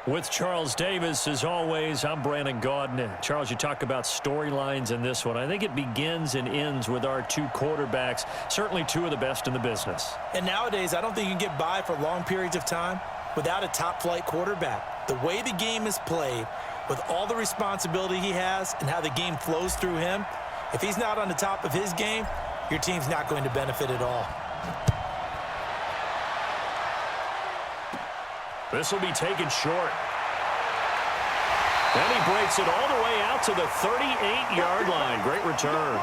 With Charles Davis, as always, I'm Brandon Gaudin. Charles, you talk about storylines in this one. I think it begins and ends with our two quarterbacks, certainly two of the best in the business. And nowadays, I don't think you can get by for long periods of time without a top-flight quarterback. The way the game is played, with all the responsibility he has and how the game flows through him, if he's not on the top of his game, your team's not going to benefit at all. This will be taken short. And he breaks it all the way out to the 38-yard line. Great return.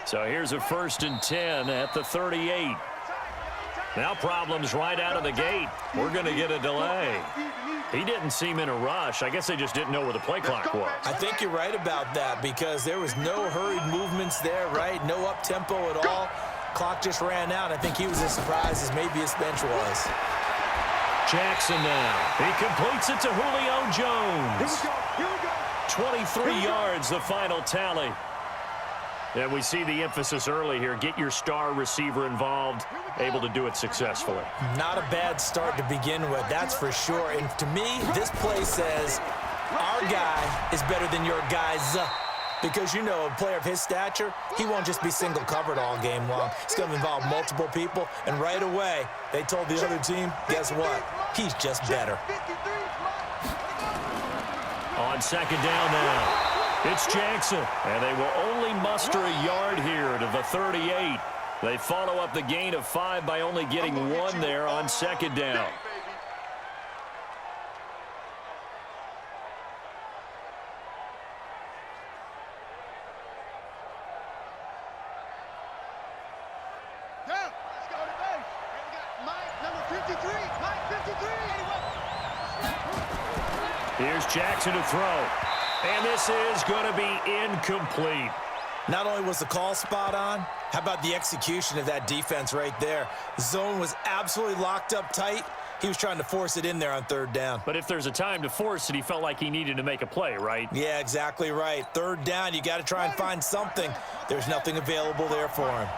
So here's a 1st and 10 at the 38. Now problems right out of the gate. We're going to get a delay. He didn't seem in a rush. I guess they just didn't know where the play clock was. I think you're right about that because there was no hurried movements there, right? No up-tempo at all. Clock just ran out. I think he was as surprised as maybe his bench was. Jackson now. He completes it to Julio Jones. Here we go. 23 yards, the final tally. And we see the emphasis early here. Get your star receiver involved, able to do it successfully. Not a bad start to begin with, that's for sure. And to me, this play says our guy is better than your guys. Because, you know, a player of his stature, he won't just be single covered all game long. It's going to involve multiple people. And right away, they told the other team, guess what? He's just better. On 2nd down now. It's Jackson, and they will only muster a yard here to the 38. They follow up the gain of 5 by only getting 1 there on 2nd down. Here's Jackson to throw. And this is going to be incomplete. Not only was the call spot on, how about the execution of that defense right there? Zone was absolutely locked up tight. He was trying to force it in there on 3rd down. But if there's a time to force it, he felt like he needed to make a play, right? Yeah, exactly right. 3rd down, you got to try and find something. There's nothing available there for him.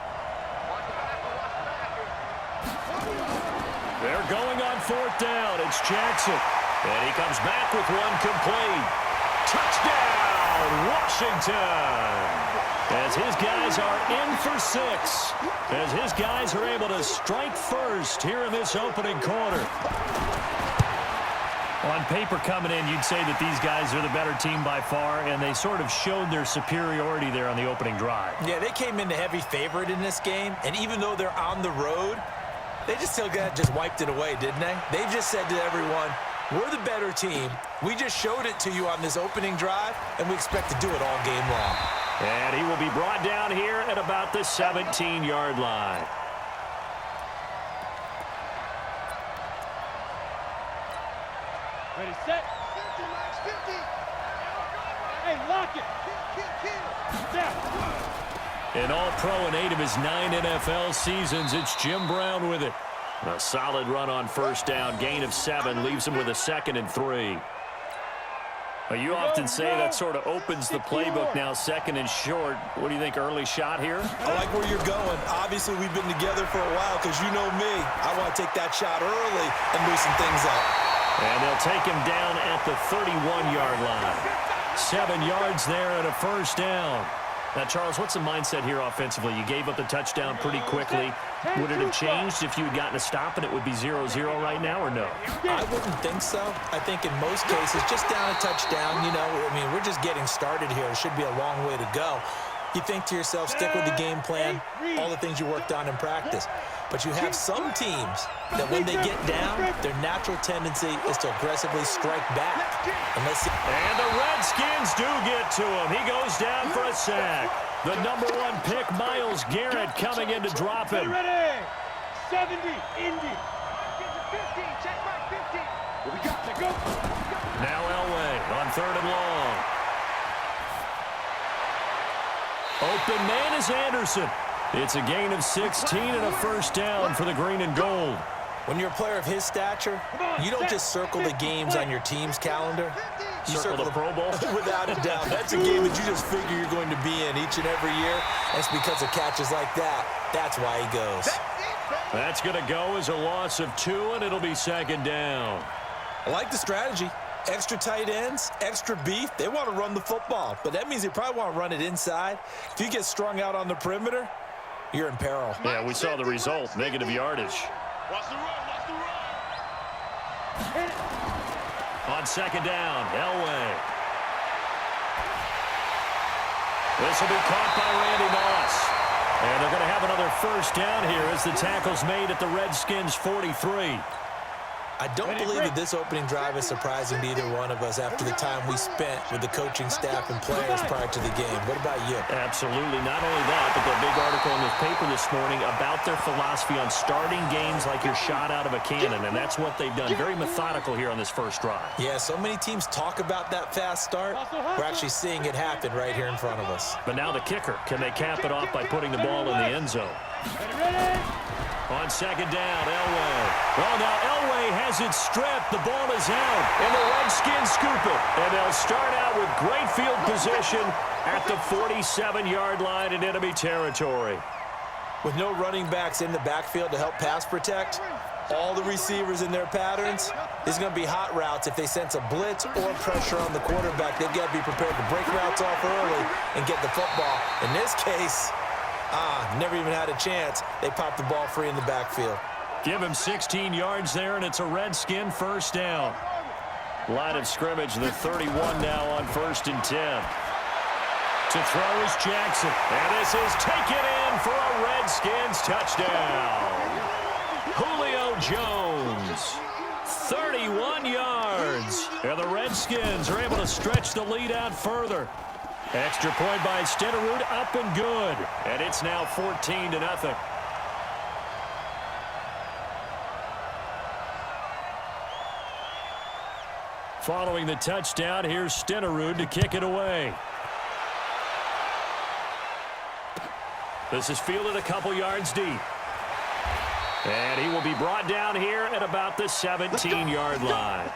They're going on 4th down. It's Jackson. And he comes back with one complete. Touchdown, Washington! As his guys are in for 6. As his guys are able to strike first here in this opening quarter. On paper coming in, you'd say that these guys are the better team by far, and they sort of showed their superiority there on the opening drive. Yeah, they came in the heavy favorite in this game, and even though they're on the road, they just wiped it away, didn't they? They just said to everyone, we're the better team. We just showed it to you on this opening drive, and we expect to do it all game long. And he will be brought down here at about the 17-yard line. Ready, set. 50, Max, 50. Hey, lock it. Down. An all-pro in 8 of his 9 NFL seasons, it's Jim Brown with it. A solid run on 1st down, gain of 7, leaves him with a 2nd and 3. Well, you often say that sort of opens the playbook now, 2nd and short. What do you think, early shot here? I like where you're going. Obviously, we've been together for a while because you know me. I want to take that shot early and loosen things up. And they'll take him down at the 31-yard line. 7 yards there and a 1st down. Now, Charles, what's the mindset here offensively? You gave up the touchdown pretty quickly. Would it have changed if you had gotten a stop and it would be 0-0 right now, or no? I wouldn't think so. I think in most cases, just down a touchdown, you know, I mean, we're just getting started here. It should be a long way to go. You think to yourself, stick with the game plan, all the things you worked on in practice. But you have some teams that when they get down, their natural tendency is to aggressively strike back. And the Redskins do get to him. He goes down for a sack. The number 1 pick, Myles Garrett, coming in to drop him. Ready, 70, Indy. 15, check mark 15. What we got to go? Now Elway on 3rd and long. Open man is Anderson. It's a gain of 16 and a first down for the green and gold. When you're a player of his stature, you don't just circle the games on your team's calendar. You circle the Pro Bowl? Without a doubt. That's a game that you just figure you're going to be in each and every year. And it's because of catches like that. That's why he goes. That's going to go as a loss of 2, and it'll be 2nd down. I like the strategy. Extra tight ends, extra beef. They want to run the football, but that means they probably want to run it inside. If you get strung out on the perimeter, you're in peril. Yeah, we saw the result, negative yardage. Watch the run, watch the run. On 2nd down, Elway. This will be caught by Randy Moss. And they're going to have another first down here as the tackle's made at the Redskins' 43. I don't believe that this opening drive is surprising to either one of us after the time we spent with the coaching staff and players prior to the game. What about you? Absolutely. Not only that, but that big article in the paper this morning about their philosophy on starting games like you're shot out of a cannon, and that's what they've done. Very methodical here on this first drive. Yeah, so many teams talk about that fast start. We're actually seeing it happen right here in front of us. But now the kicker. Can they cap it off by putting the ball in the end zone? On 2nd down, Elway. Well, now Elway has it stripped. The ball is out, and the Redskins scoop it. And they'll start out with great field position at the 47-yard line in enemy territory. With no running backs in the backfield to help pass protect, all the receivers in their patterns, there's going to be hot routes. If they sense a blitz or pressure on the quarterback, they've got to be prepared to break routes off early and get the football. In this case, never even had a chance. They popped the ball free in the backfield. Give him 16 yards there, and it's a Redskin first down. Line of scrimmage, the 31 now on 1st and 10. To throw is Jackson, and this is taken in for a Redskins touchdown. Julio Jones, 31 yards. And the Redskins are able to stretch the lead out further. Extra point by Stenerud, up and good. And it's now 14-0. Following the touchdown, here's Stenerud to kick it away. This is fielded a couple yards deep. And he will be brought down here at about the 17-yard line.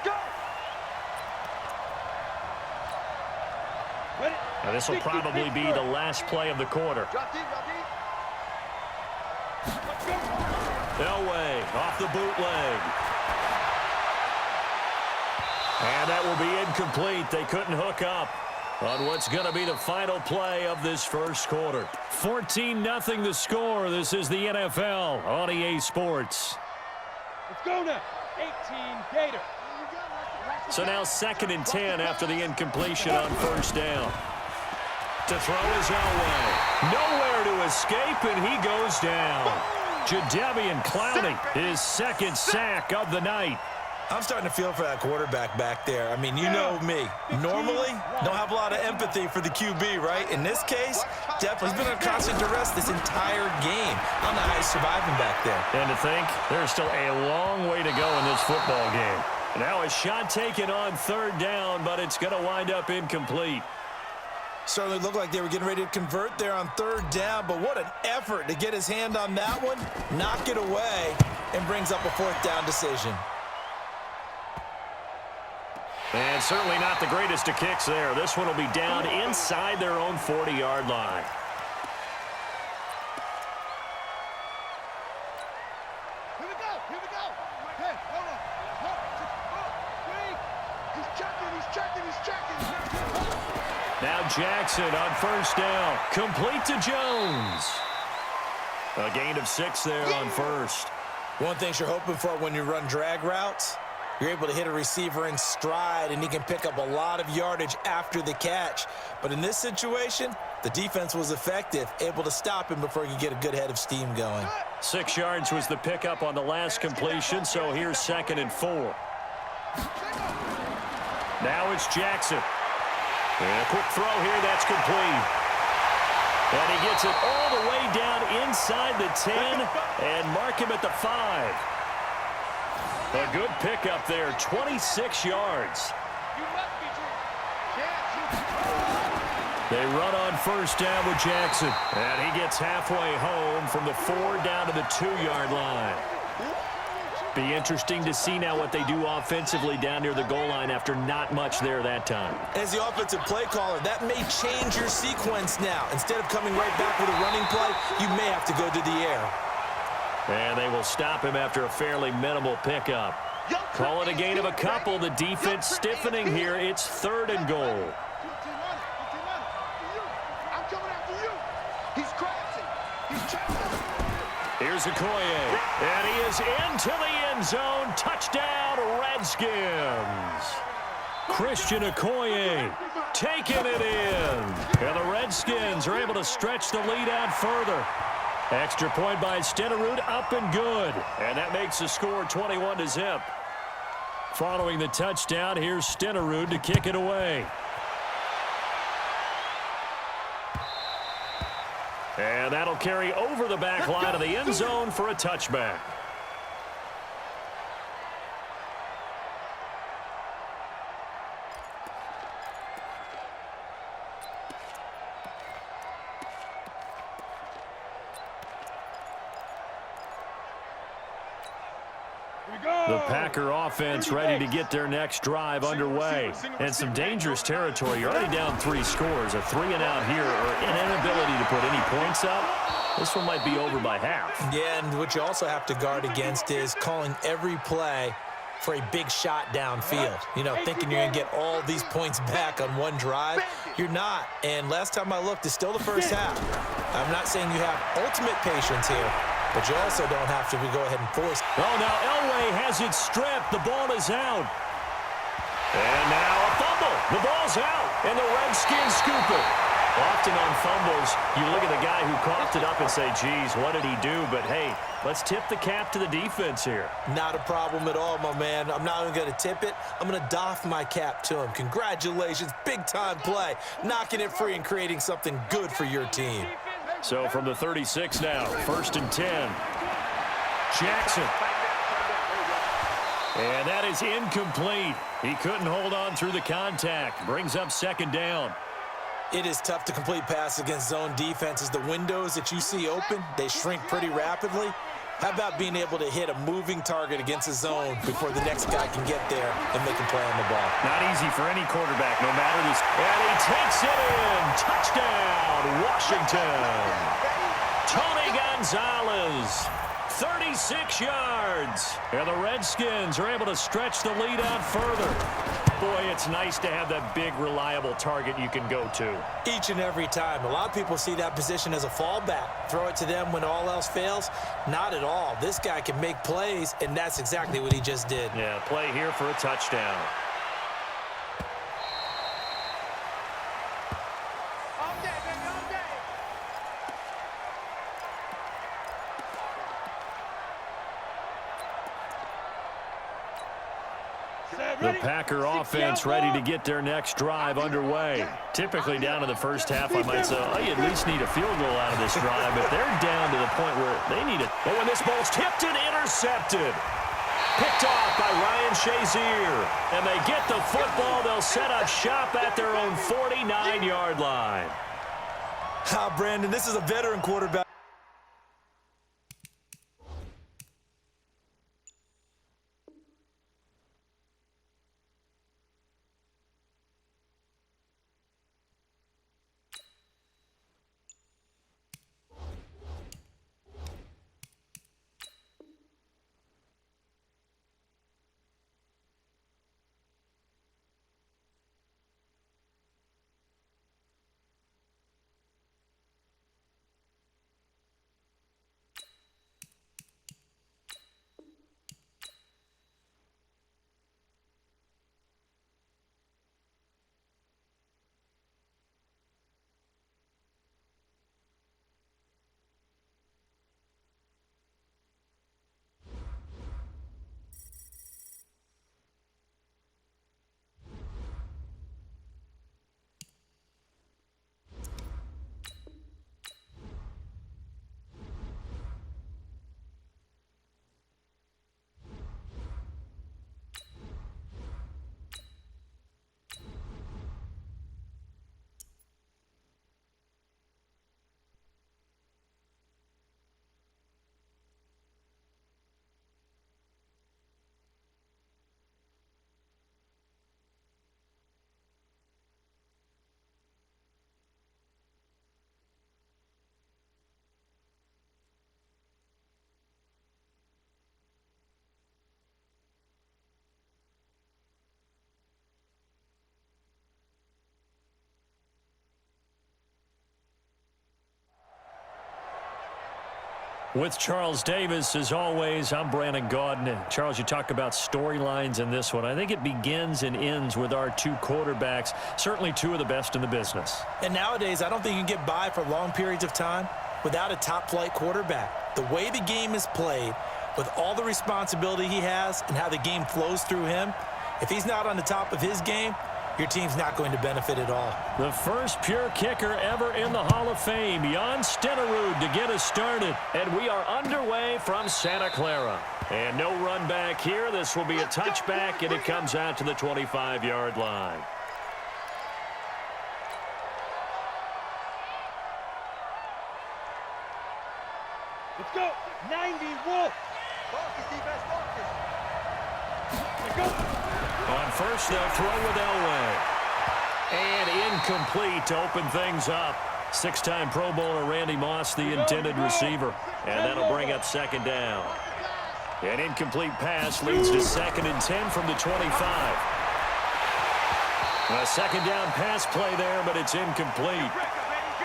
Now this will probably be the last play of the quarter. Elway off the bootleg. And that will be incomplete. They couldn't hook up on what's going to be the final play of this first quarter. 14-0 the score. This is the NFL on EA Sports. Let's go now. 18 Gator. So now 2nd and 10 after the incompletion on first down. To throw is Elway. Nowhere to escape, and he goes down. Jadeveon Clowney, his 2nd sack of the night. I'm starting to feel for that quarterback back there. I mean, you know me. Normally, don't have a lot of empathy for the QB, right? In this case, definitely, he's been under constant duress this entire game. I don't know how he's surviving back there. And to think, there's still a long way to go in this football game. Now a shot taken on 3rd down, but it's going to wind up incomplete. Certainly looked like they were getting ready to convert there on 3rd down, but what an effort to get his hand on that one, knock it away, and brings up a 4th down decision. And certainly not the greatest of kicks there. This one will be down inside their own 40-yard line. Here we go. Here we go. Hey, hold on. He's checking. Now Jackson on 1st down. Complete to Jones. A gain of 6 there on 1st. One thing you're hoping for when you run drag routes, you're able to hit a receiver in stride, and he can pick up a lot of yardage after the catch. But in this situation, the defense was effective, able to stop him before he could get a good head of steam going. 6 yards was the pickup on the last completion, so here's 2nd and 4. Now it's Jackson. And a quick throw here, that's complete. And he gets it all the way down inside the 10 and mark him at the 5. A good pickup there, 26 yards. You must be dreaming. They run on first down with Jackson. And he gets halfway home from the 4 down to the 2-yard line. Be interesting to see now what they do offensively down near the goal line after not much there that time. As the offensive play caller, that may change your sequence now. Instead of coming right back with a running play, you may have to go to the air. And they will stop him after a fairly minimal pickup. Call it a gain of a couple. The defense stiffening here. It's 3rd and goal. Here's Okoye, and he is into the end zone. Touchdown, Redskins. Christian Okoye taking it in. And the Redskins are able to stretch the lead out further. Extra point by Stenerud, up and good. And that makes the score 21-0. Following the touchdown, here's Stenerud to kick it away. And that'll carry over the back line of the end zone for a touchback. The Packer offense ready to get their next drive underway. And some dangerous territory. You're already down 3 scores. A 3-and-out here or an inability to put any points up. This one might be over by half. Yeah, and what you also have to guard against is calling every play for a big shot downfield. You know, thinking you're going to get all these points back on one drive. You're not. And last time I looked, it's still the first half. I'm not saying you have ultimate patience here, but you also don't have to go ahead and force. Oh, now Elway has it stripped. The ball is out. And now a fumble. The ball's out. And the Redskins scoop it. Often on fumbles, you look at the guy who coughed it up and say, geez, what did he do? But, hey, let's tip the cap to the defense here. Not a problem at all, my man. I'm not even going to tip it. I'm going to doff my cap to him. Congratulations. Big-time play. Knocking it free and creating something good for your team. So from the 36 now, 1st and 10. Jackson. And that is incomplete. He couldn't hold on through the contact. Brings up 2nd down. It is tough to complete passes against zone defenses. The windows that you see open, they shrink pretty rapidly. How about being able to hit a moving target against a zone before the next guy can get there and make a play on the ball? Not easy for any quarterback, no matter this. And he takes it in. Touchdown, Washington. Tony Gonzalez, 36 yards. And the Redskins are able to stretch the lead out further. Boy, it's nice to have that big, reliable target you can go to. Each and every time. A lot of people see that position as a fallback. Throw it to them when all else fails. Not at all. This guy can make plays, and that's exactly what he just did. Yeah, play here for a touchdown. The Packer offense ready to get their next drive underway. Typically down in the first half, I might say, oh, you at least need a field goal out of this drive, but they're down to the point where they need it. Oh, and this ball's tipped and intercepted. Picked off by Ryan Shazier. And they get the football. They'll set up shop at their own 49-yard line. Brandon, this is a veteran quarterback. With Charles Davis, as always, I'm Brandon Gaudin. Charles, you talk about storylines in this one. I think it begins and ends with our two quarterbacks, certainly two of the best in the business. And nowadays, I don't think you can get by for long periods of time without a top-flight quarterback. The way the game is played, with all the responsibility he has and how the game flows through him, if he's not on the top of his game, your team's not going to benefit at all. The first pure kicker ever in the Hall of Fame, Jan Stenerud, to get us started. And we are underway from Santa Clara. And no run back here. This will be a touchback, and it comes out to the 25-yard line. Let's go. 90 Wolf. Let's go. On first, they'll throw with Elway. And incomplete to open things up. Six-time Pro Bowler Randy Moss, the intended receiver. And that'll bring up second down. An incomplete pass leads to 2nd and 10 from the 25. A second down pass play there, but it's incomplete.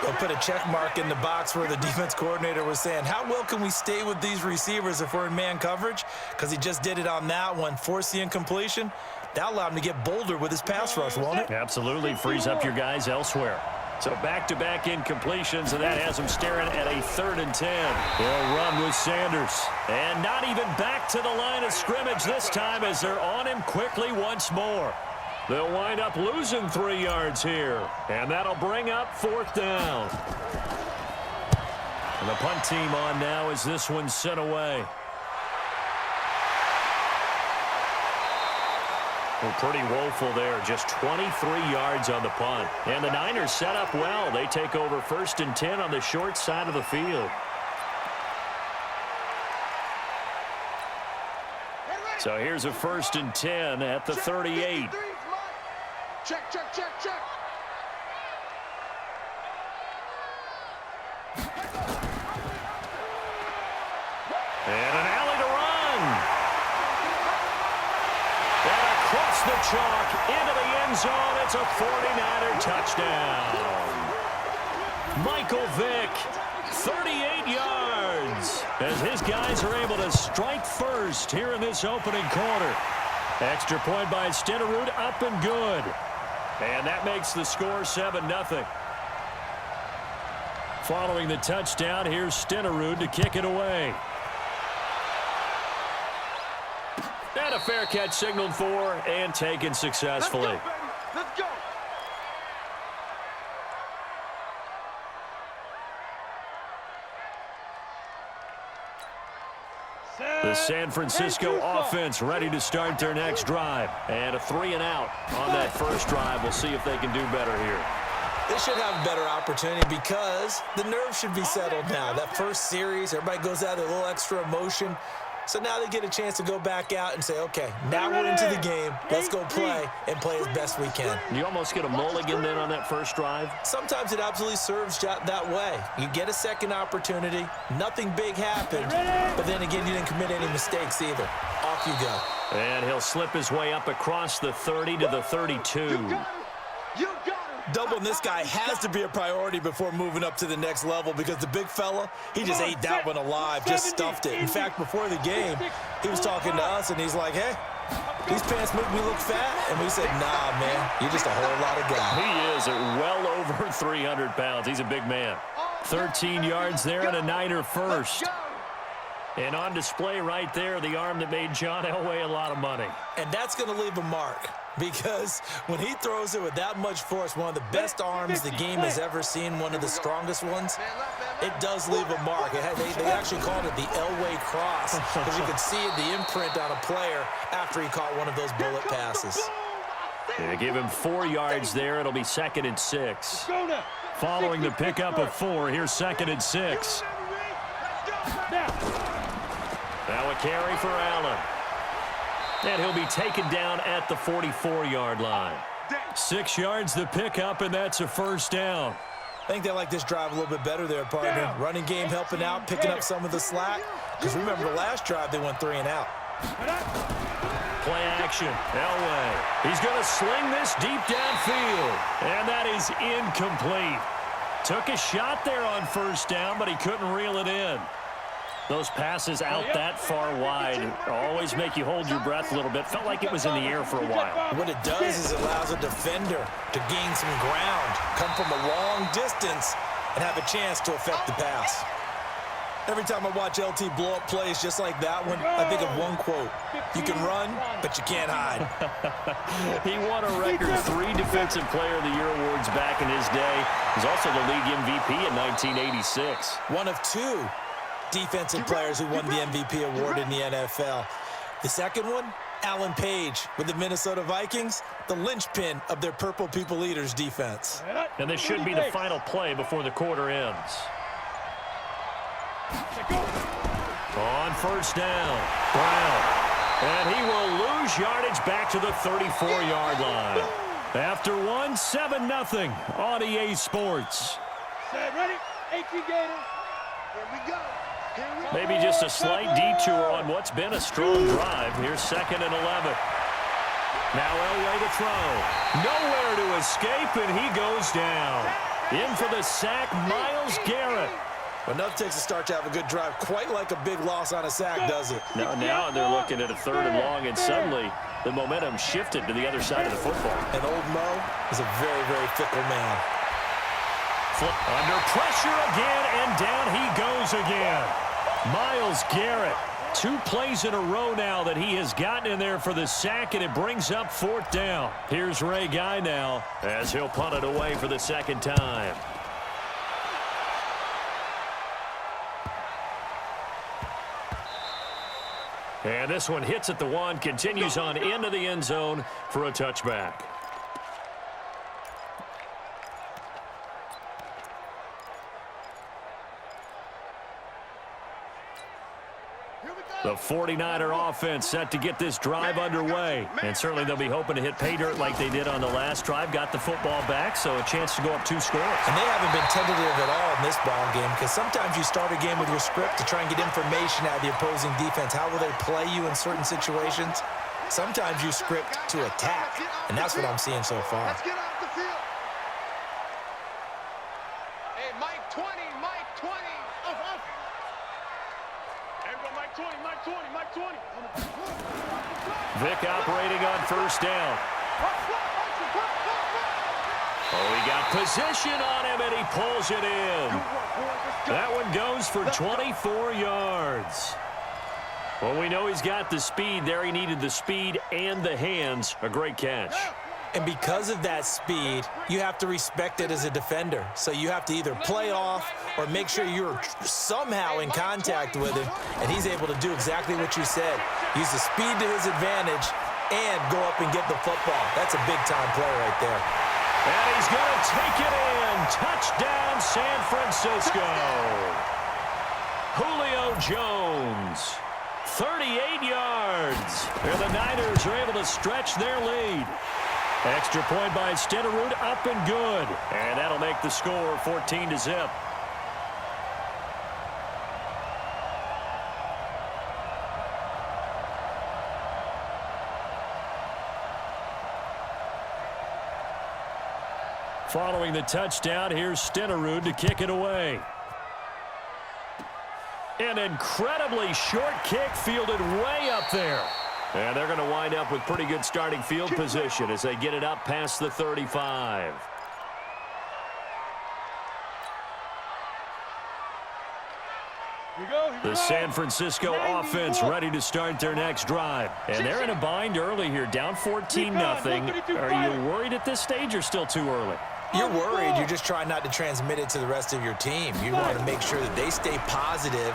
They'll put a check mark in the box where the defense coordinator was saying, how well can we stay with these receivers if we're in man coverage? Because he just did it on that one, forced the incompletion. That allowed him to get bolder with his pass rush, won't it? Absolutely. Frees up your guys elsewhere. So back-to-back incompletions, and that has him staring at a 3rd and 10. They'll run with Sanders. And not even back to the line of scrimmage this time as they're on him quickly once more. They'll wind up losing 3 yards here. And that'll bring up 4th down. And the punt team on now as this one's sent away. Well, pretty woeful there. Just 23 yards on the punt. And the Niners set up well. They take over 1st and 10 on the short side of the field. So here's a 1st and 10 at the 38. Check, check, check, check. And an alley to run. And across the chalk into the end zone. It's a 49er touchdown. Michael Vick, 38 yards. As his guys are able to strike first here in this opening quarter. Extra point by Stenerud, up and good. And that makes the score 7-0. Following the touchdown, here's Stenerud to kick it away. And a fair catch signaled for and taken successfully. Let's go, baby. Let's go. The San Francisco offense ready to start their next drive. And a 3-and-out on that first drive. We'll see if they can do better here. They should have a better opportunity because the nerves should be settled now. That first series, everybody goes out with a little extra emotion. So now they get a chance to go back out and say, okay, now we're into the game. Let's go play and play as best we can. You almost get a mulligan then on that first drive? Sometimes it absolutely serves that way. You get a second opportunity. Nothing big happened. But then again, you didn't commit any mistakes either. Off you go. And he'll slip his way up across the 30 to the 32. You got it. Doubling this guy has to be a priority before moving up to the next level because the big fella, he just ate that one alive, just stuffed it. In fact, before the game, he was talking to us, and he's like, hey, these pants make me look fat. And we said, nah, man, you're just a whole lot of guy. He is at well over 300 pounds. He's a big man. 13 yards there and a Niner first. And on display right there, the arm that made John Elway a lot of money. And that's going to leave a mark because when he throws it with that much force, one of the best arms the game has ever seen, one of the strongest ones, it does leave a mark. They actually called it the Elway cross because you could see the imprint on a player after he caught one of those bullet passes. They give him 4 yards there. It'll be 2nd and 6. Following the pickup of 4, here's 2nd and 6. Now a carry for Allen. And he'll be taken down at the 44-yard line. 6 yards the pickup, and that's a first down. I think they like this drive a little bit better there, partner. Running game helping out, picking up some of the slack. Because remember, the last drive they went 3 and out. Play action. Elway. He's going to sling this deep downfield. And that is incomplete. Took a shot there on first down, but he couldn't reel it in. Those passes out that far wide always make you hold your breath a little bit. Felt like it was in the air for a while. What it does is it allows a defender to gain some ground, come from a long distance, and have a chance to affect the pass. Every time I watch LT blow up plays just like that one, I think of one quote. You can run, but you can't hide. He won a record 3 Defensive Player of the Year awards back in his day. He's also the league MVP in 1986. One of 2 defensive players who won the MVP award in the NFL. The second one, Alan Page with the Minnesota Vikings, the linchpin of their Purple People Eaters defense. And this should be the final play before the quarter ends. On first down, Brown. And he will lose yardage back to the 34-yard line. After one, 7-0 on EA Sports. Ready? 18 Gators. Here we go. Maybe just a slight detour on what's been a strong drive. Here's 2nd and 11. Now Elway to throw. Nowhere to escape, and he goes down. In for the sack, Myles Garrett. But enough takes a start to have a good drive, quite like a big loss on a sack, does it? Now they're looking at a 3rd and long, and suddenly the momentum shifted to the other side of the football. And old Mo is a very, very fickle man. Under pressure again, and down he goes again. Myles Garrett, 2 plays in a row now that he has gotten in there for the sack, and it brings up 4th down. Here's Ray Guy now as he'll punt it away for the 2nd time. And this one hits at the 1, continues on into the end zone for a touchback. The 49er offense set to get this drive underway. And certainly they'll be hoping to hit pay dirt like they did on the last drive. Got the football back, so a chance to go up 2 scores. And they haven't been tentative at all in this ball game, because sometimes you start a game with your script to try and get information out of the opposing defense. How will they play you in certain situations? Sometimes you script to attack, and that's what I'm seeing so far. Let's get off the field. Hey, Mike 20, Mike 20. Everybody, Mike 20, Mike 20, Mike 20. Vic operating on first down. Oh, he got position on him, and he pulls it in. That one goes for 24 yards. Well, we know he's got the speed there. He needed the speed and the hands. A great catch. And because of that speed, you have to respect it as a defender. So you have to either play off or make sure you're somehow in contact with him, and he's able to do exactly what you said. Use the speed to his advantage and go up and get the football. That's a big-time play right there. And he's going to take it in. Touchdown, San Francisco. Julio Jones, 38 yards. And the Niners are able to stretch their lead. Extra point by Stenerud, up and good. And that'll make the score 14-0. Following the touchdown, here's Stenerud to kick it away. An incredibly short kick fielded way up there. And they're going to wind up with pretty good starting field position as they get it up past the 35. The San Francisco offense ready to start their next drive. And they're in a bind early here, down 14-0. Are you worried at this stage or still too early? You're worried. You're just trying not to transmit it to the rest of your team. You want to make sure that they stay positive.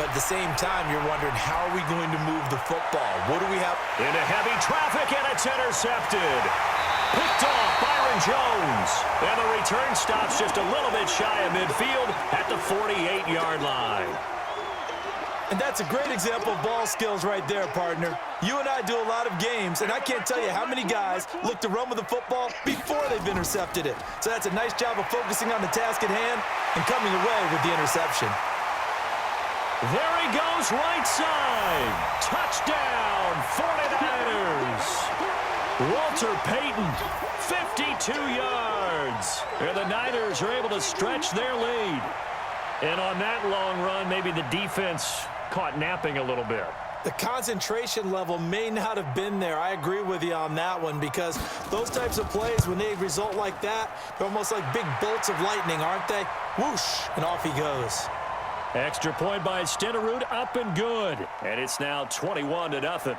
But at the same time, you're wondering, how are we going to move the football? What do we have? Into heavy traffic, and it's intercepted. Picked off Byron Jones. And the return stops just a little bit shy of midfield at the 48-yard line. And that's a great example of ball skills right there, partner. You and I do a lot of games, and I can't tell you how many guys look to run with the football before they've intercepted it. So that's a nice job of focusing on the task at hand and coming away with the interception. There he goes, right side. Touchdown, 49ers. Walter Payton, 52 yards. And the Niners are able to stretch their lead. And on that long run, maybe the defense caught napping a little bit. The concentration level may not have been there. I agree with you on that one, because those types of plays, when they result like that, they're almost like big bolts of lightning, aren't they? Whoosh, and off he goes. Extra point by Stenerud, up and good. And it's now 21-0.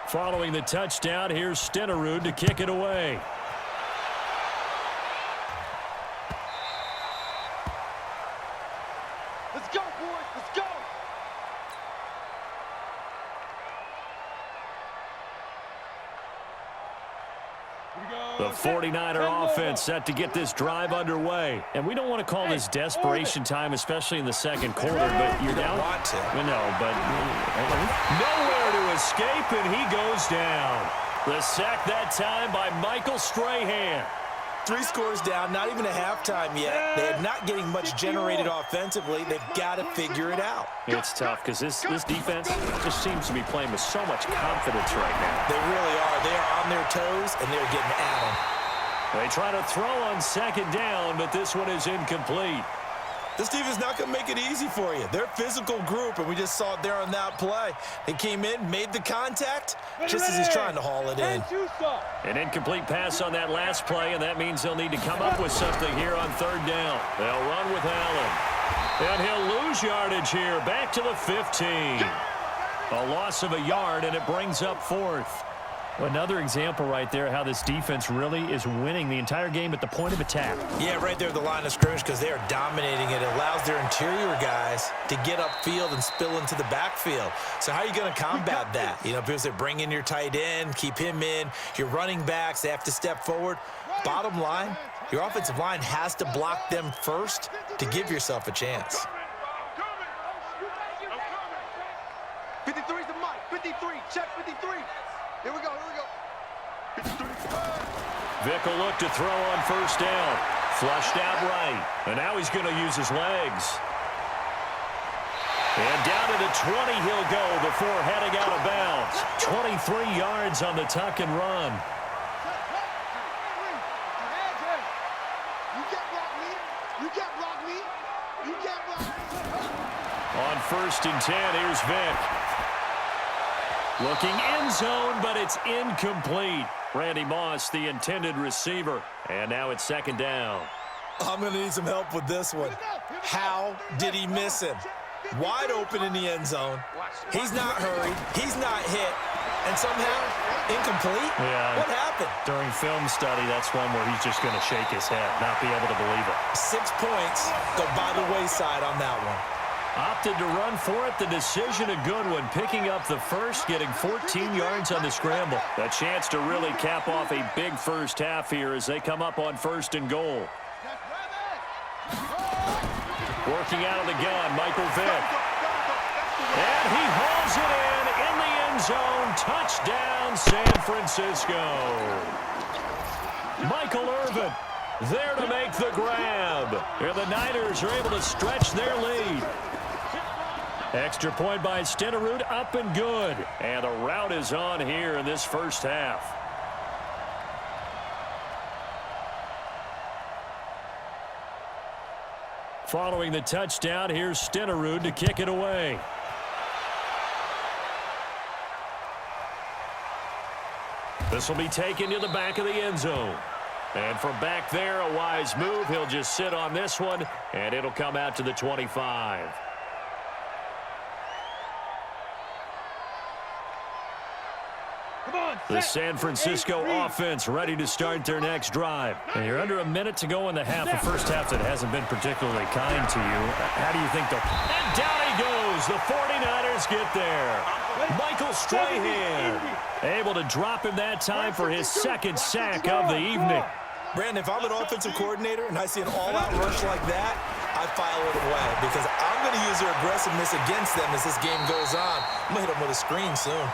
Following the touchdown, here's Stenerud to kick it away. Let's go, boys. Let's go. The 49er offense set to get this drive underway. And we don't want to call this desperation time, especially in the second quarter, but you're down. Want to. We know, but nowhere to escape, and he goes down. The sack that time by Michael Strahan. 3 scores down, not even a halftime yet. They're not getting much generated offensively. They've got to figure it out. It's tough because this defense just seems to be playing with so much confidence right now. They really are. They are on their toes, and they're getting at them. They try to throw on second down, but this one is incomplete. This defense is not going to make it easy for you. They're a physical group, and we just saw it there on that play. They came in, made the contact, just as he's trying to haul it in. An incomplete pass on that last play, and that means they'll need to come up with something here on third down. They'll run with Allen. And he'll lose yardage here, back to the 15. A loss of a yard, and it brings up fourth. Another example right there how this defense really is winning the entire game at the point of attack. Yeah, right there at the line of scrimmage, because they are dominating it. It allows their interior guys to get upfield and spill into the backfield. So how are you going to combat that? You know, people say bring in your tight end, keep him in. Your running backs, they have to step forward. Bottom line, your offensive line has to block them first to give yourself a chance. 53 is the mic. 53. Check 53. Here we go. Here we go. 53. Vick will look to throw on first down. Flushed out right. And now he's going to use his legs. And down to the 20 he'll go before heading out of bounds. 23 yards on the tuck and run. You can't block me. You can't block me. You can't block me. On first and 10, here's Vick. Looking end zone, but it's incomplete. Randy Moss, the intended receiver. And now it's second down. I'm going to need some help with this one. How did he miss him? Wide open in the end zone. He's not hurried. He's not hit. And somehow, incomplete? Yeah. What happened? During film study, that's one where he's just going to shake his head, not be able to believe it. 6 points go by the wayside on that one. Opted to run for it. The decision a good one. Picking up the first, getting 14 yards on the scramble. A chance to really cap off a big first half here as they come up on first and goal. Working out of the gun, Michael Vick. And he hauls it in the end zone. Touchdown, San Francisco. Michael Irvin there to make the grab. And the Niners are able to stretch their lead. Extra point by Stenerud, up and good. And the rout is on here in this first half. Following the touchdown, here's Stenerud to kick it away. This will be taken to the back of the end zone. And from back there, a wise move. He'll just sit on this one, and it'll come out to the 25. The San Francisco offense ready to start their next drive. And you're under a minute to go in the half. The first half that hasn't been particularly kind to you. How do you think they'll... And down he goes. The 49ers get there. Michael Strahan able to drop him that time for his second sack of the evening. Brandon, if I'm an offensive coordinator and I see an all-out rush like that, I file it away because I'm going to use their aggressiveness against them as this game goes on. I'm going to hit them with a screen soon.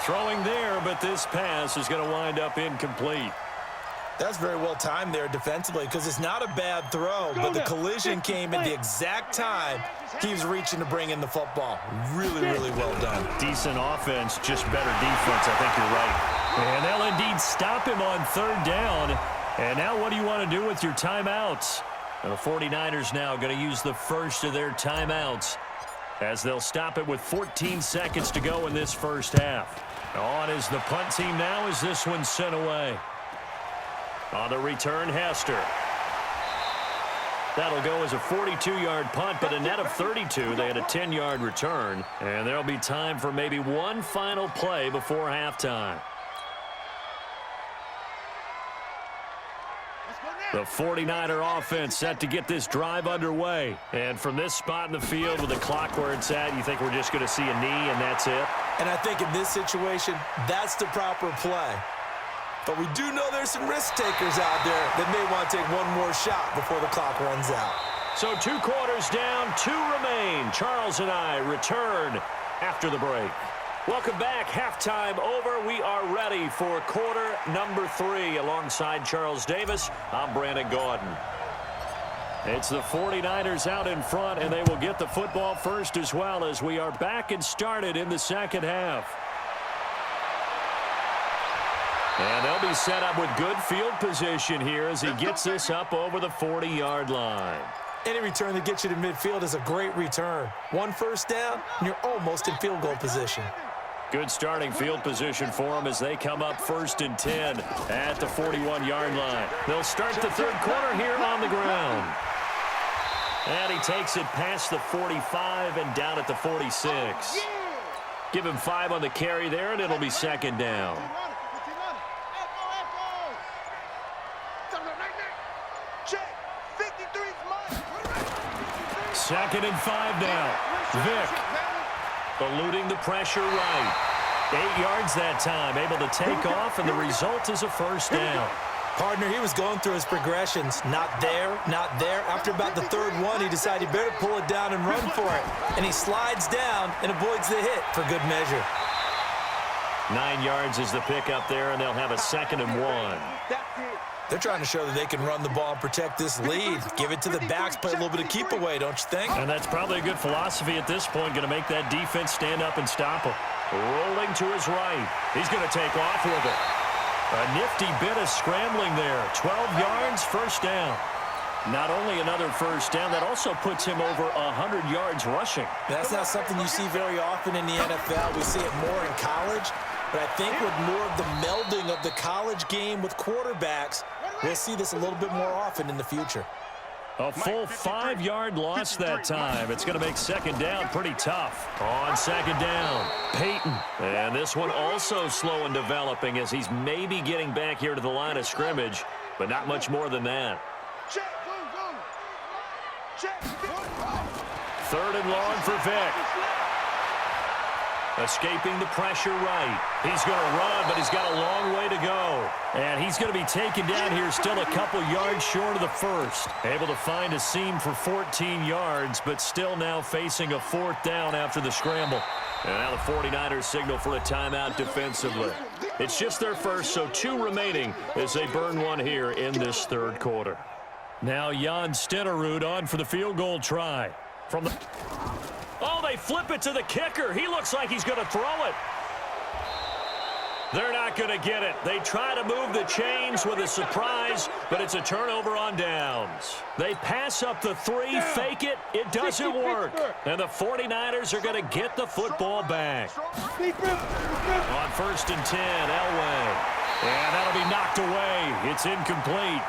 Throwing there, but this pass is going to wind up incomplete. That's very well timed there defensively because it's not a bad throw, but the collision came at the exact time he was reaching to bring in the football. Really, really well done. Decent offense, just better defense. I think you're right. And they'll indeed stop him on third down. And now what do you want to do with your timeouts? And the 49ers now going to use the first of their timeouts as they'll stop it with 14 seconds to go in this first half. On is the punt team now as this one's sent away. On the return, Hester. That'll go as a 42-yard punt, but a net of 32. They had a 10-yard return, and there'll be time for maybe one final play before halftime. The 49er offense set to get this drive underway. And from this spot in the field with the clock where it's at, you think we're just going to see a knee and that's it? And I think in this situation, that's the proper play. But we do know there's some risk takers out there that may want to take one more shot before the clock runs out. So 2 quarters down, 2 remain. Charles and I return after the break. Welcome back. Halftime over. We are ready for quarter number 3. Alongside Charles Davis, I'm Brandon Gaudin. It's the 49ers out in front, and they will get the football first as well as we are back and started in the second half. And they'll be set up with good field position here as he gets this up over the 40-yard line. Any return that gets you to midfield is a great return. 1 first down, and you're almost in field goal position. Good starting field position for them as they come up 1st and 10 at the 41-yard line. They'll start the third quarter here on the ground. And he takes it past the 45 and down at the 46. Give him 5 on the carry there, and it'll be second down. Second and 5 now. Vick eluding the pressure right. 8 yards that time, able to take off, and the result is a first down. Partner, he was going through his progressions. Not there, not there. After about the 3rd one, he decided he better pull it down and run for it. And he slides down and avoids the hit for good measure. 9 yards is the pickup there, and they'll have a 2nd and 1. They're trying to show that they can run the ball and protect this lead. Give it to the backs, play a little bit of keep away, don't you think? And that's probably a good philosophy at this point, going to make that defense stand up and stop him. Rolling to his right. He's going to take off with it. A nifty bit of scrambling there. 12 yards, first down. Not only another first down, that also puts him over 100 yards rushing. That's not something you see very often in the NFL. We see it more in college. But I think with more of the melding of the college game with quarterbacks, we'll see this a little bit more often in the future. A full 5-yard loss that time. It's going to make second down pretty tough. On second down, Peyton. And this one also slow in developing as he's maybe getting back here to the line of scrimmage, but not much more than that. 3rd and long for Vick. Escaping the pressure right. He's going to run, but he's got a long way to go. And he's going to be taken down here still a couple yards short of the first. Able to find a seam for 14 yards, but still now facing a 4th down after the scramble. And now the 49ers signal for a timeout defensively. It's just their first, so 2 remaining as they burn one here in this 3rd quarter. Now Jan Stenerud on for the field goal try. From the... Oh, they flip it to the kicker. He looks like he's going to throw it. They're not going to get it. They try to move the chains with a surprise, but it's a turnover on downs. They pass up the 3, fake it. It doesn't work. And the 49ers are going to get the football back. On 1st and 10, Elway. And that'll be knocked away. It's incomplete.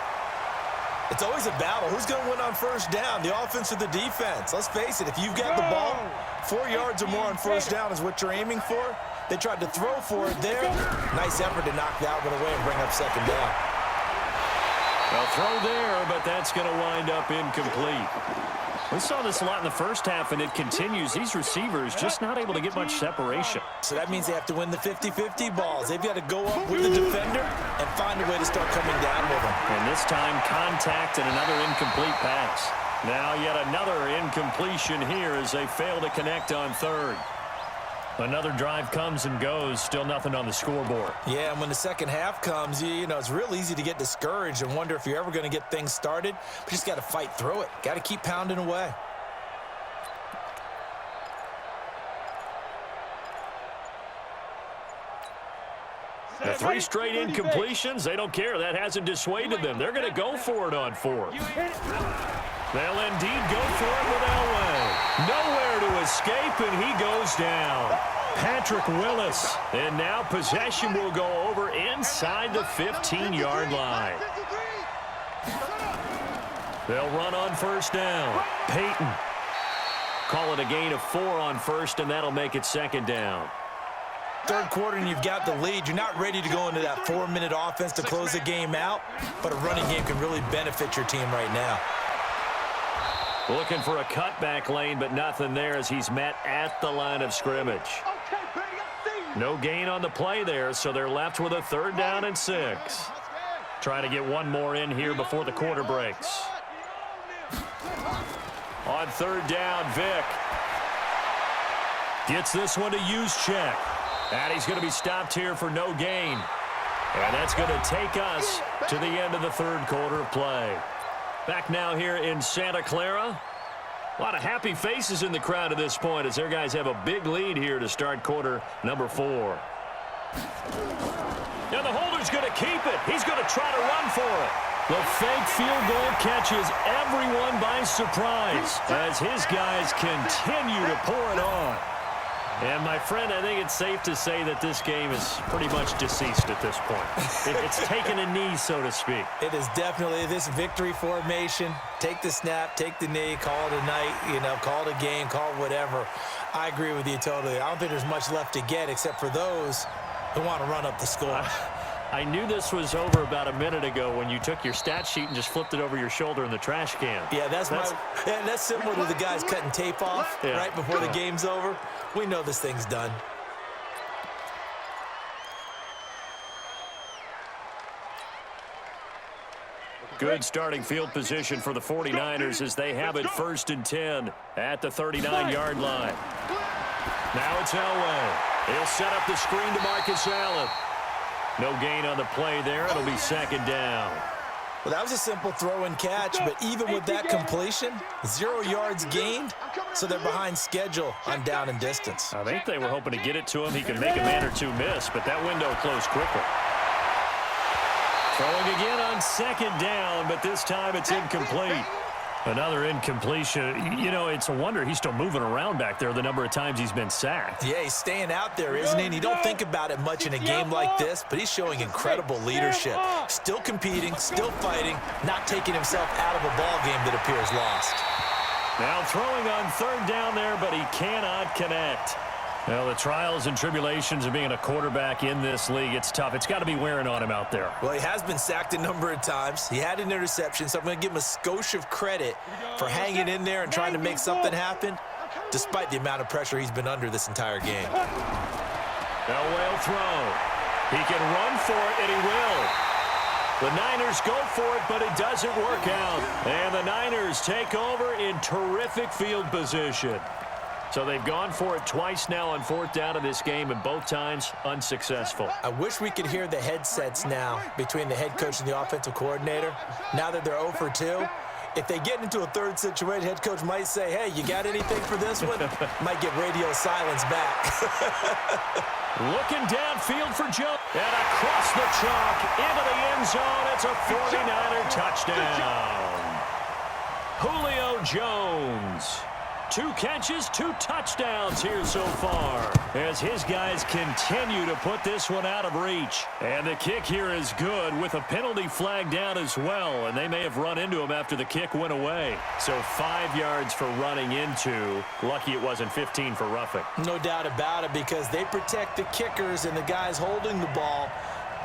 It's always a battle. Who's going to win on first down, the offense or the defense? Let's face it, if you've got the ball, 4 yards or more on first down is what you're aiming for. They tried to throw for it there. Nice effort to knock that one away and bring up second down. A throw there, but that's going to wind up incomplete. We saw this a lot in the first half, and it continues. These receivers just not able to get much separation. So that means they have to win the 50-50 balls. They've got to go up with the defender and find a way to start coming down with them. And this time, contact and another incomplete pass. Now yet another incompletion here as they fail to connect on 3rd. Another drive comes and goes, still nothing on the scoreboard. Yeah, and when the second half comes, you know, it's real easy to get discouraged and wonder if you're ever going to get things started. But you just got to fight through it. Got to keep pounding away. The 3 straight incompletions. They don't care. That hasn't dissuaded them. They're going to go for it on 4th. They'll indeed go for it with Elway. Nowhere to escape, and he goes down. Patrick Willis. And now possession will go over inside the 15-yard line. They'll run on 1st down. Peyton. Call it a gain of 4 on 1st, and that'll make it 2nd down. 3rd quarter and you've got the lead. You're not ready to go into that 4-minute offense to close the game out, but a running game can really benefit your team right now. Looking for a cutback lane, but nothing there as he's met at the line of scrimmage. No gain on the play there, so they're left with a 3rd down and 6. Trying to get one more in here before the quarter breaks. On 3rd down, Vick gets this one to Juszczyk. And he's going to be stopped here for no gain. And that's going to take us to the end of the 3rd quarter of play. Back now here in Santa Clara. A lot of happy faces in the crowd at this point as their guys have a big lead here to start quarter number 4. Now the holder's going to keep it. He's going to try to run for it. The fake field goal catches everyone by surprise as his guys continue to pour it on. And, my friend, I think it's safe to say that this game is pretty much deceased at this point. It's taken a knee, so to speak. It is definitely this victory formation. Take the snap, take the knee, call it a night, call it a game, call it whatever. I agree with you totally. I don't think there's much left to get except for those who want to run up the score. I knew this was over about a minute ago when you took your stat sheet and just flipped it over your shoulder in the trash can. Yeah, that's similar to the guys cutting tape off right before the game's over. We know this thing's done. Good starting field position for the 49ers as they have it 1st and 10 at the 39-yard line. Now it's Elway. He'll set up the screen to Marcus Allen. No gain on the play there. It'll be 2nd down. Well, that was a simple throw and catch, but even with that completion, 0 yards gained, so they're behind schedule on down and distance. I think they were hoping to get it to him. He can make a man or two miss, but that window closed quickly. Throwing again on 2nd down, but this time it's incomplete. Another incompletion. It's a wonder he's still moving around back there the number of times he's been sacked. Yeah, he's staying out there, isn't he? And you don't think about it much in a game like this, but he's showing incredible leadership. Still competing, still fighting, not taking himself out of a ball game that appears lost. Now throwing on 3rd down there, but he cannot connect. Well, the trials and tribulations of being a quarterback in this league, it's tough. It's got to be wearing on him out there. Well, he has been sacked a number of times. He had an interception, so I'm going to give him a skosh of credit for hanging in there and trying to make something happen, despite the amount of pressure he's been under this entire game. Elway will throw. He can run for it, and he will. The Niners go for it, but it doesn't work out. And the Niners take over in terrific field position. So they've gone for it twice now on 4th down in this game, and both times unsuccessful. I wish we could hear the headsets now between the head coach and the offensive coordinator. Now that they're 0 for 2, if they get into a 3rd situation, head coach might say, hey, you got anything for this one? Might get radio silence back. Looking downfield for Jones. And across the chalk into the end zone. It's a 49er touchdown. Julio Jones. 2 catches, 2 touchdowns here so far as his guys continue to put this one out of reach. And the kick here is good with a penalty flag down as well, and they may have run into him after the kick went away. So 5 yards for running into. Lucky it wasn't 15 for roughing. No doubt about it, because they protect the kickers and the guys holding the ball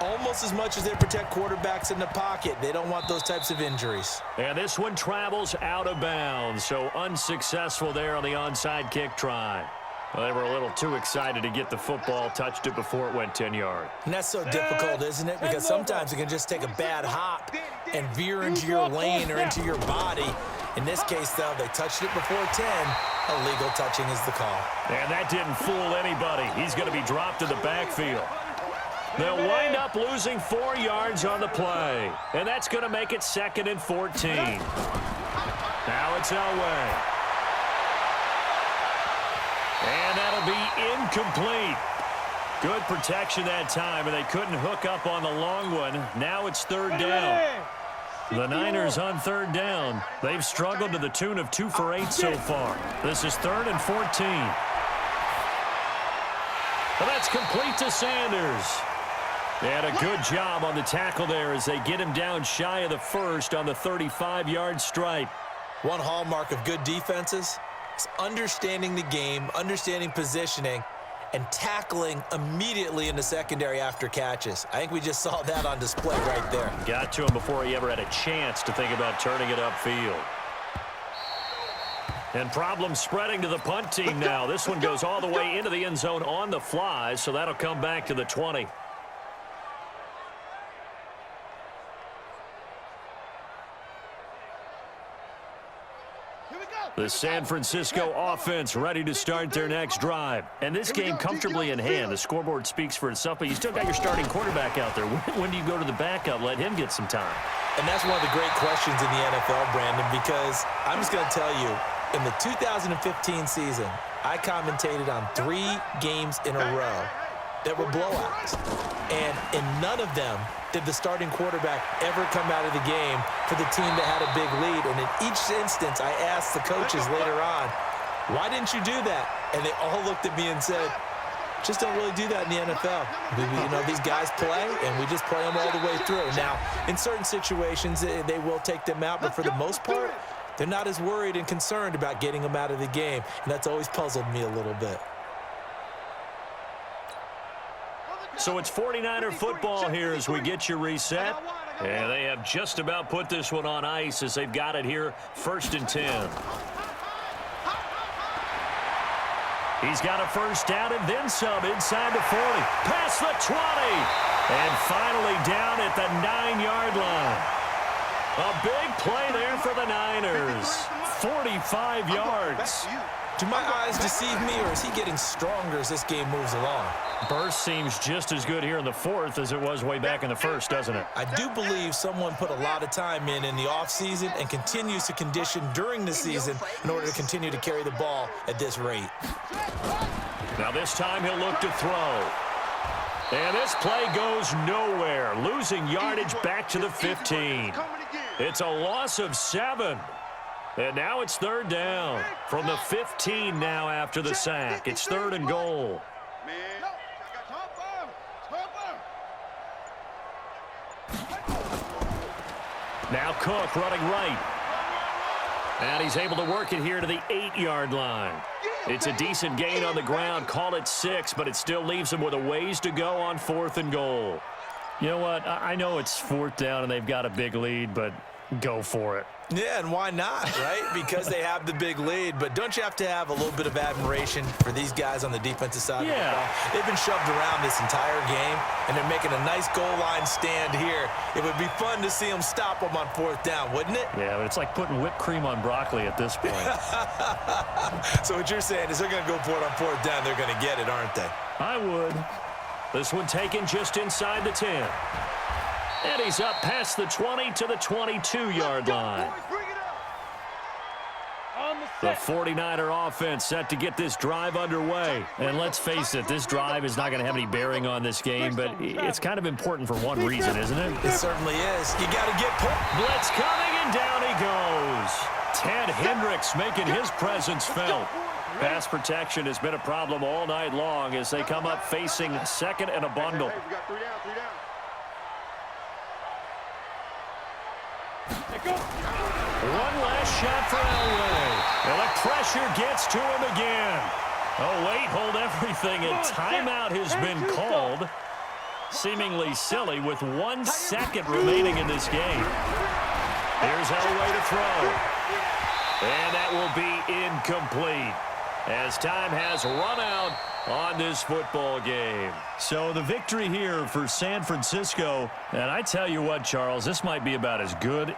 almost as much as they protect quarterbacks in the pocket. They don't want those types of injuries. And this one travels out of bounds, so unsuccessful there on the onside kick try. Well, they were a little too excited to get the football, touched it before it went 10 yards. And that's so difficult, isn't it? Because sometimes it can just take a bad hop and veer into your lane or into your body. In this case, though, they touched it before 10. Illegal touching is the call. And that didn't fool anybody. He's going to be dropped to the backfield. They'll wind up losing 4 yards on the play. And that's going to make it 2nd and 14. Now it's Elway. And that'll be incomplete. Good protection that time, and they couldn't hook up on the long one. Now it's third down. The Niners on third down. They've struggled to the tune of 2 for 8 so far. This is 3rd and 14. Well, that's complete to Sanders. And a good job on the tackle there as they get him down shy of the first on the 35-yard stripe. One hallmark of good defenses is understanding the game, understanding positioning, and tackling immediately in the secondary after catches. I think we just saw that on display right there. Got to him before he ever had a chance to think about turning it upfield. And problems spreading to the punt team now. This one goes all the way into the end zone on the fly, so that'll come back to the 20. The San Francisco offense ready to start their next drive. And this game comfortably in hand. The scoreboard speaks for itself, but you still got your starting quarterback out there. When do you go to the backup? Let him get some time. And that's one of the great questions in the NFL, Brandon, because I'm just going to tell you, in the 2015 season, I commentated on 3 games in a row that were blowouts. And in none of them did the starting quarterback ever come out of the game for the team that had a big lead. And in each instance, I asked the coaches later on, why didn't you do that? And they all looked at me and said, just don't really do that in the NFL. You know, these guys play, and we just play them all the way through. Now, in certain situations, they will take them out, but for the most part, they're not as worried and concerned about getting them out of the game. And that's always puzzled me a little bit. So it's 49er football here as we get you reset. And they have just about put this one on ice as they've got it here, 1st and 10. He's got a first down and then some inside the 40. Past the 20. And finally down at the 9-yard line. A big play there for the Niners. 45 yards. Do my eyes deceive me, or is he getting stronger as this game moves along? Burst seems just as good here in the 4th as it was way back in the 1st, doesn't it? I do believe someone put a lot of time in the offseason and continues to condition during the season in order to continue to carry the ball at this rate. Now this time he'll look to throw. And this play goes nowhere, losing yardage back to the 15. It's a loss of 7. And now it's 3rd down. From the 15 now after the sack. It's 3rd and goal. Now Cook running right. And he's able to work it here to the 8-yard line. It's a decent gain on the ground. Call it 6, but it still leaves him with a ways to go on 4th and goal. You know what? I know it's 4th down and they've got a big lead, but go for it. Yeah, and why not, right? Because they have the big lead. But don't you have to have a little bit of admiration for these guys on the defensive side of the ball? They've been shoved around this entire game, and they're making a nice goal line stand here. It would be fun to see them stop them on 4th down, wouldn't it? Yeah, but it's like putting whipped cream on broccoli at this point. So what you're saying is they're going to go for it on 4th down. They're going to get it, aren't they? I would. This one taken just inside the 10. And he's up past the 20 to the 22-yard line. The 49er offense set to get this drive underway. And let's face it, this drive is not going to have any bearing on this game, but it's kind of important for one reason, isn't it? It certainly is. You got to get put. Blitz coming, and down he goes. Ted Hendricks making his presence felt. Pass protection has been a problem all night long as they come up facing 2nd and a bundle. One last shot for Elway. And the pressure gets to him again. Oh, wait, hold everything. And timeout has been called. Seemingly silly with 1 second remaining in this game. Here's Elway to throw. And that will be incomplete as time has run out on this football game. So the victory here for San Francisco. And I tell you what, Charles, this might be about as good